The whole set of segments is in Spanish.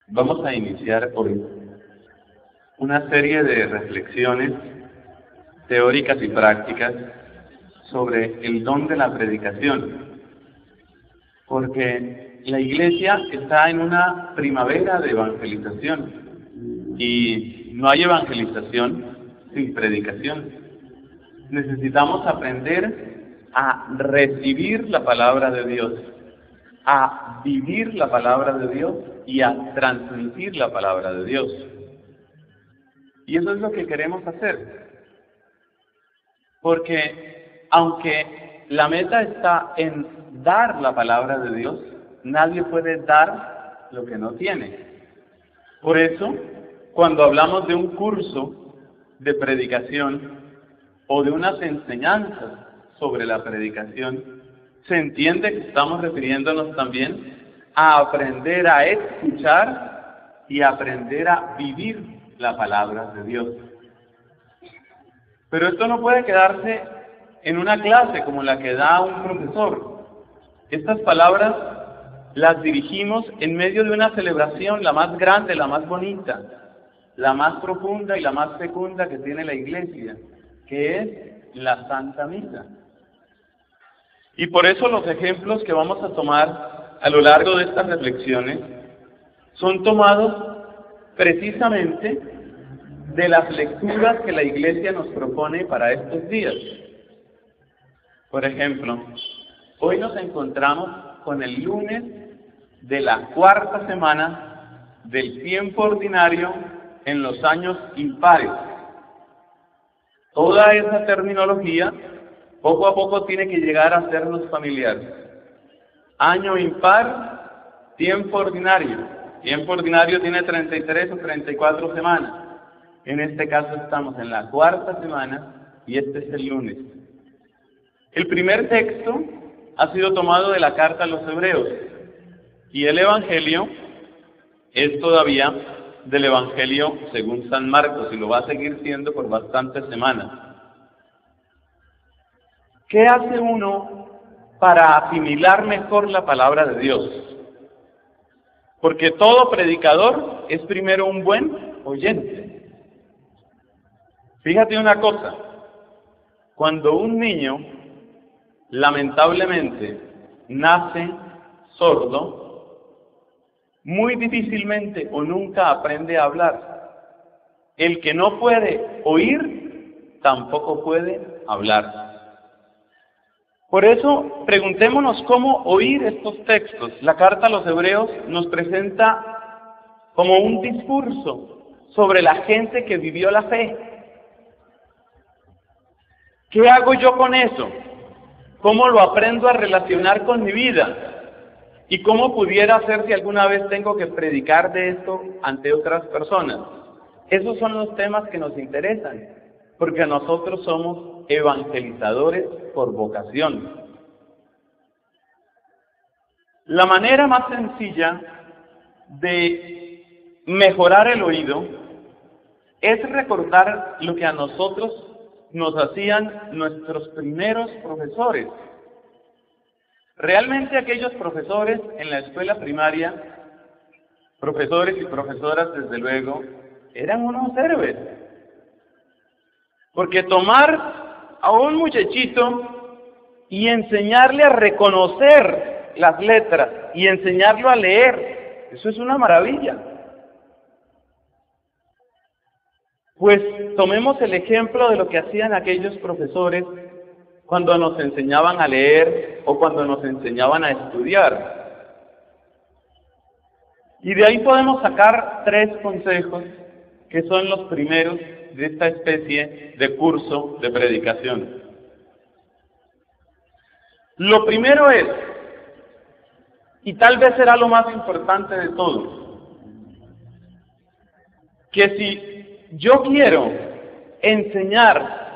Vamos a iniciar hoy una serie de reflexiones teóricas y prácticas sobre el don de la predicación, porque la Iglesia está en una primavera de evangelización y no hay evangelización sin predicación. Necesitamos aprender a recibir la palabra de Dios, a vivir la palabra de Dios y a transmitir la palabra de Dios. Y eso es lo que queremos hacer. Porque aunque la meta está en dar la palabra de Dios, nadie puede dar lo que no tiene. Por eso, cuando hablamos de un curso de predicación o de unas enseñanzas sobre la predicación, se entiende que estamos refiriéndonos también a aprender a escuchar y aprender a vivir la palabra de Dios. Pero esto no puede quedarse en una clase como la que da un profesor. Estas palabras las dirigimos en medio de una celebración, la más grande, la más bonita, la más profunda y la más fecunda que tiene la Iglesia, que es la Santa Misa. Y por eso los ejemplos que vamos a tomar a lo largo de estas reflexiones son tomados precisamente de las lecturas que la Iglesia nos propone para estos días. Por ejemplo, hoy nos encontramos con el lunes de la cuarta semana del tiempo ordinario en los años impares. Toda esa terminología poco a poco tiene que llegar a sernos familiar. Año impar, tiempo ordinario. Tiempo ordinario tiene 33 o 34 semanas. En este caso estamos en la cuarta semana y este es el lunes. El primer texto ha sido tomado de la carta a los Hebreos y el Evangelio es todavía del Evangelio según San Marcos y lo va a seguir siendo por bastantes semanas. ¿Qué hace uno para asimilar mejor la palabra de Dios? Porque todo predicador es primero un buen oyente. Fíjate una cosa, cuando un niño lamentablemente nace sordo, muy difícilmente o nunca aprende a hablar. El que no puede oír, tampoco puede hablar. Por eso, preguntémonos cómo oír estos textos. La carta a los Hebreos nos presenta como un discurso sobre la gente que vivió la fe. ¿Qué hago yo con eso? ¿Cómo lo aprendo a relacionar con mi vida? ¿Y cómo pudiera hacer si alguna vez tengo que predicar de esto ante otras personas? Esos son los temas que nos interesan, porque nosotros somos evangelizadores por vocación. La manera más sencilla de mejorar el oído es recordar lo que a nosotros nos hacían nuestros primeros profesores. Realmente aquellos profesores en la escuela primaria, profesores y profesoras desde luego, eran unos héroes. Porque tomar a un muchachito y enseñarle a reconocer las letras y enseñarlo a leer, eso es una maravilla. Pues tomemos el ejemplo de lo que hacían aquellos profesores cuando nos enseñaban a leer o cuando nos enseñaban a estudiar. Y de ahí podemos sacar 3 consejos que son los primeros de esta especie de curso de predicación. Lo primero es, y tal vez será lo más importante de todo, que si yo quiero enseñar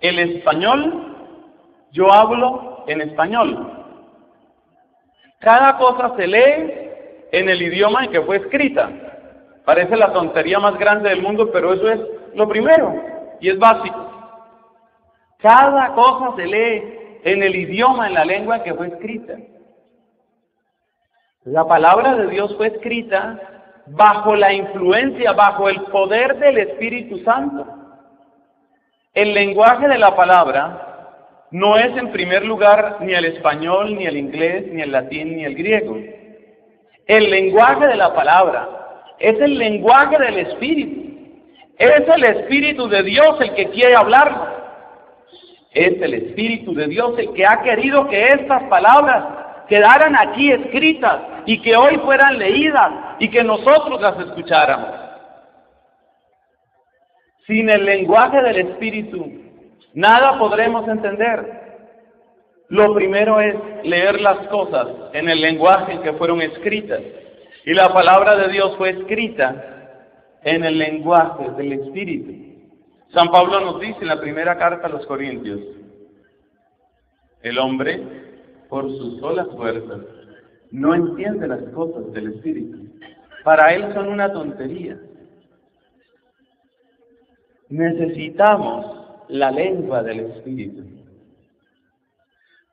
el español, yo hablo en español. Cada cosa se lee en el idioma en que fue escrita. Parece la tontería más grande del mundo, pero eso es lo primero y es básico. Cada cosa se lee en el idioma, en la lengua en que fue escrita. La palabra de Dios fue escrita bajo la influencia, bajo el poder del Espíritu Santo. El lenguaje de la palabra no es en primer lugar ni el español, ni el inglés, ni el latín, ni el griego. El lenguaje de la palabra es el lenguaje del Espíritu. Es el Espíritu de Dios el que quiere hablarnos. Es el Espíritu de Dios el que ha querido que estas palabras quedaran aquí escritas y que hoy fueran leídas y que nosotros las escucháramos. Sin el lenguaje del Espíritu, nada podremos entender. Lo primero es leer las cosas en el lenguaje en que fueron escritas. Y la palabra de Dios fue escrita en el lenguaje del Espíritu. San Pablo nos dice en la primera carta a los Corintios: el hombre, por sus solas fuerzas, no entiende las cosas del Espíritu. Para él son una tontería. Necesitamos la lengua del Espíritu.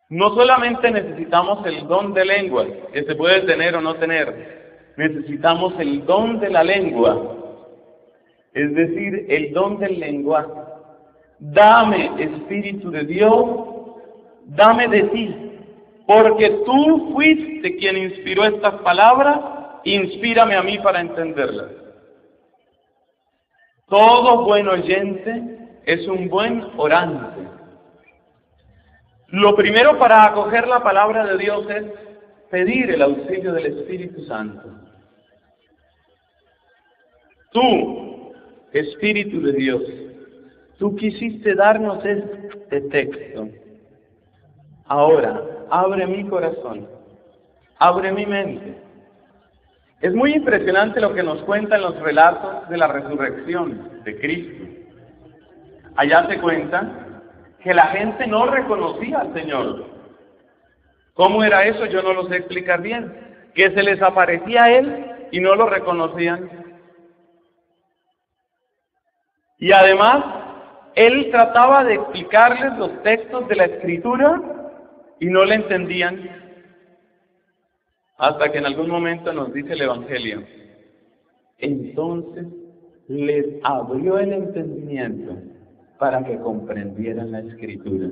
No solamente necesitamos el don de lengua, que se puede tener o no tener, necesitamos el don de la lengua, es decir, el don del lenguaje. Dame, Espíritu de Dios, dame de ti, porque tú fuiste quien inspiró estas palabras, inspírame a mí para entenderlas. Todo buen oyente es un buen orante. Lo primero para acoger la palabra de Dios es pedir el auxilio del Espíritu Santo. Tú, Espíritu de Dios, tú quisiste darnos este texto. Ahora, abre mi corazón, abre mi mente. Es muy impresionante lo que nos cuentan los relatos de la resurrección de Cristo. Allá se cuenta que la gente no reconocía al Señor. ¿Cómo era eso? Yo no lo sé explicar bien. Que se les aparecía a Él y no lo reconocían. Y además, Él trataba de explicarles los textos de la Escritura y no le entendían. Hasta que en algún momento nos dice el Evangelio: entonces les abrió el entendimiento para que comprendieran la Escritura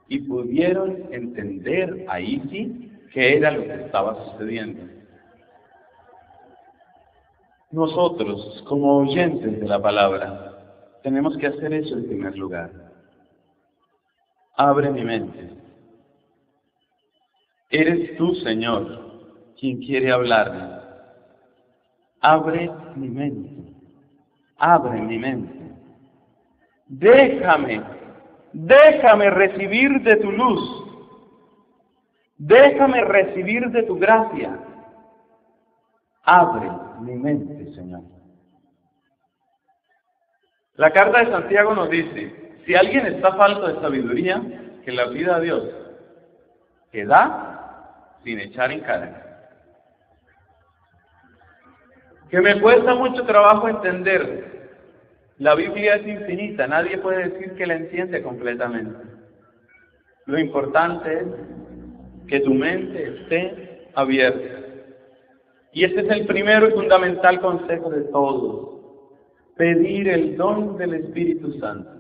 y pudieron entender ahí sí qué era lo que estaba sucediendo. Nosotros, como oyentes de la palabra, tenemos que hacer eso en primer lugar. Abre mi mente. Eres tú, Señor, quien quiere hablarme. Abre mi mente. Abre mi mente. Déjame recibir de tu luz. Déjame recibir de tu gracia. Abre mi mente, Señor. La carta de Santiago nos dice: si alguien está falto de sabiduría, que la pida a Dios, que da sin echar en cara. Que me cuesta mucho trabajo entender. La Biblia es infinita, nadie puede decir que la entiende completamente. Lo importante es que tu mente esté abierta. Y este es el primero y fundamental consejo de todos: pedir el don del Espíritu Santo.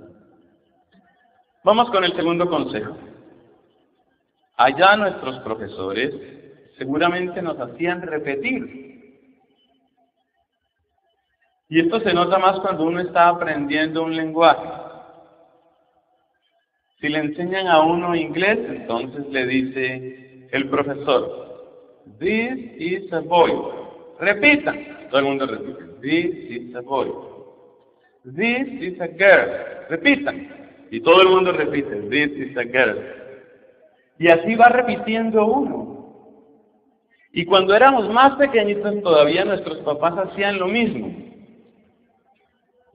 Vamos con el segundo consejo. Allá nuestros profesores seguramente nos hacían repetir. Y esto se nota más cuando uno está aprendiendo un lenguaje. Si le enseñan a uno inglés, entonces le dice el profesor: this is a boy. Repitan. Todo el mundo repite: this is a boy. This is a girl. Repitan. Y todo el mundo repite: this is a girl. Y así va repitiendo uno. Y cuando éramos más pequeñitos todavía nuestros papás hacían lo mismo.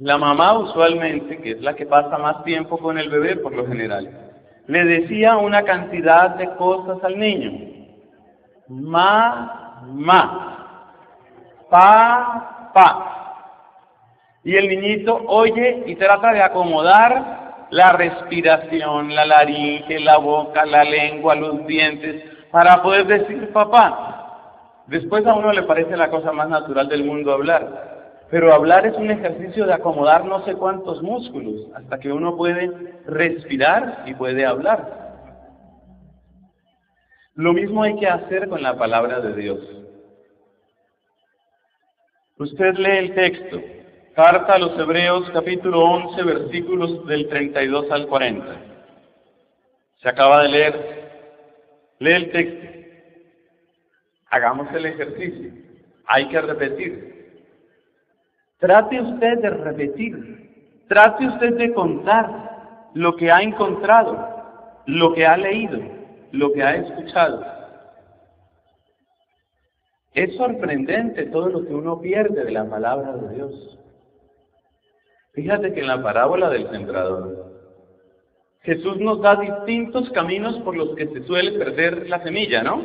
La mamá usualmente, que es la que pasa más tiempo con el bebé por lo general, le decía una cantidad de cosas al niño. Ma, pa. Y el niñito oye y trata de acomodar la respiración, la laringe, la boca, la lengua, los dientes, para poder decir papá. Después a uno le parece la cosa más natural del mundo hablar, pero hablar es un ejercicio de acomodar no sé cuántos músculos, hasta que uno puede respirar y puede hablar. Lo mismo hay que hacer con la palabra de Dios. Usted lee el texto, carta a los Hebreos, capítulo 11, versículos del 32 al 40. Se acaba de leer. Lee el texto. Hagamos el ejercicio. Hay que repetir. Trate usted de repetir. Trate usted de contar lo que ha encontrado, lo que ha leído, lo que ha escuchado. Es sorprendente todo lo que uno pierde de la palabra de Dios. Fíjate que en la parábola del sembrador, Jesús nos da distintos caminos por los que se suele perder la semilla, ¿no?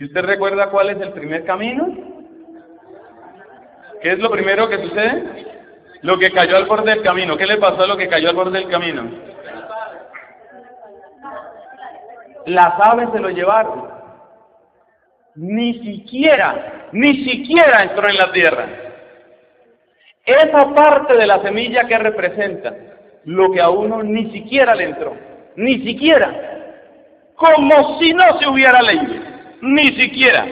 ¿Y usted recuerda cuál es el primer camino? ¿Qué es lo primero que sucede? Lo que cayó al borde del camino. ¿Qué le pasó a lo que cayó al borde del camino? Las aves se lo llevaron. Ni siquiera entró en la tierra. Esa parte de la semilla que representa lo que a uno ni siquiera le entró, ni siquiera, como si no se hubiera leído, ni siquiera.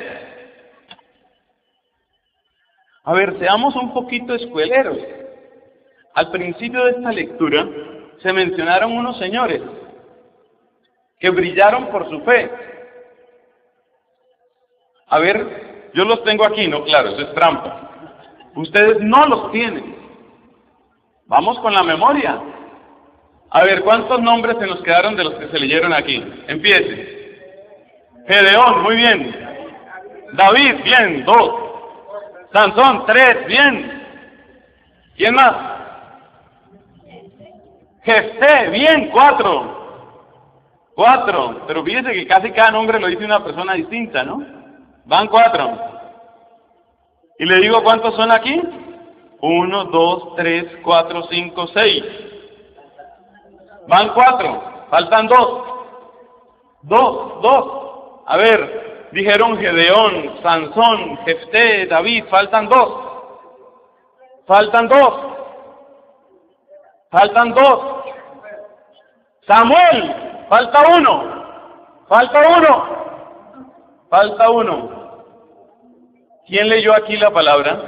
A ver, seamos un poquito escueleros. Al principio de esta lectura se mencionaron unos señores que brillaron por su fe. A ver, yo los tengo aquí, no, claro, eso es trampa. Ustedes no los tienen. Vamos con la memoria. A ver, ¿cuántos nombres se nos quedaron de los que se leyeron aquí? Empiece. Gedeón, muy bien. David, bien, 2. Sansón, 3, bien. ¿Quién más? Jefté, bien, 4. 4, pero fíjese que casi cada nombre lo dice una persona distinta, ¿no? Van 4. Y le digo cuántos son aquí. 1, 2, 3, 4, 5, 6. Van 4, faltan 2. 2. A ver, dijeron Gedeón, Sansón, Jefté, David, faltan 2. Faltan 2. Samuel, falta 1. Falta 1. ¿Quién leyó aquí la palabra?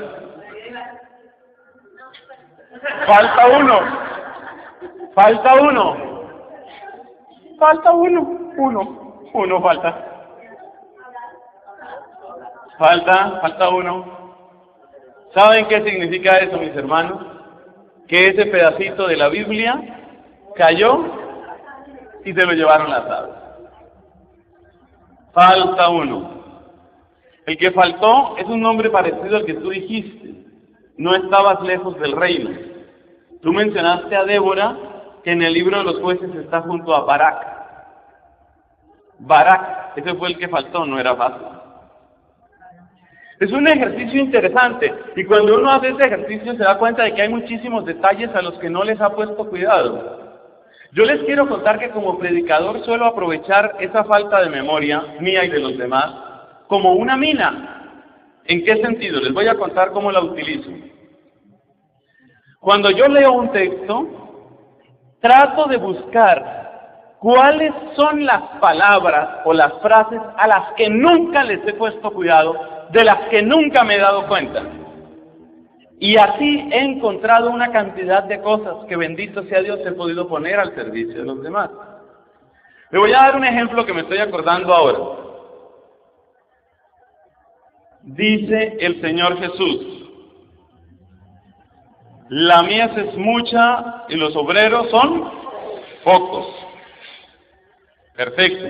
Falta 1. Falta 1. ¿Saben qué significa eso, mis hermanos? Que ese pedacito de la Biblia cayó y se lo llevaron las aves. Falta 1. El que faltó es un nombre parecido al que tú dijiste. No estabas lejos del reino. Tú mencionaste a Débora, que en el libro de los jueces está junto a Barak. Barak, ese fue el que faltó, no era fácil. Es un ejercicio interesante, y cuando uno hace ese ejercicio se da cuenta de que hay muchísimos detalles a los que no les ha puesto cuidado. Yo les quiero contar que como predicador suelo aprovechar esa falta de memoria, mía y de los demás, como una mina. ¿En qué sentido? Les voy a contar cómo la utilizo. Cuando yo leo un texto, trato de buscar cuáles son las palabras o las frases a las que nunca les he puesto cuidado, de las que nunca me he dado cuenta. Y así he encontrado una cantidad de cosas que, bendito sea Dios, he podido poner al servicio de los demás. Le voy a dar un ejemplo que me estoy acordando ahora. Dice el Señor Jesús: la mies es mucha y los obreros son pocos. Perfecto.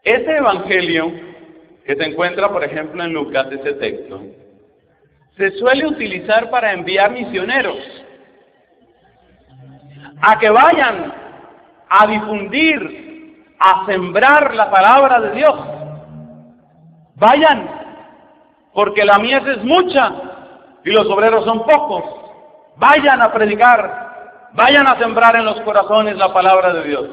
Ese evangelio que se encuentra, por ejemplo, en Lucas, ese texto, se suele utilizar para enviar misioneros a que vayan a difundir, a sembrar la palabra de Dios. Vayan, porque la mies es mucha y los obreros son pocos. Vayan a predicar, vayan a sembrar en los corazones la palabra de Dios.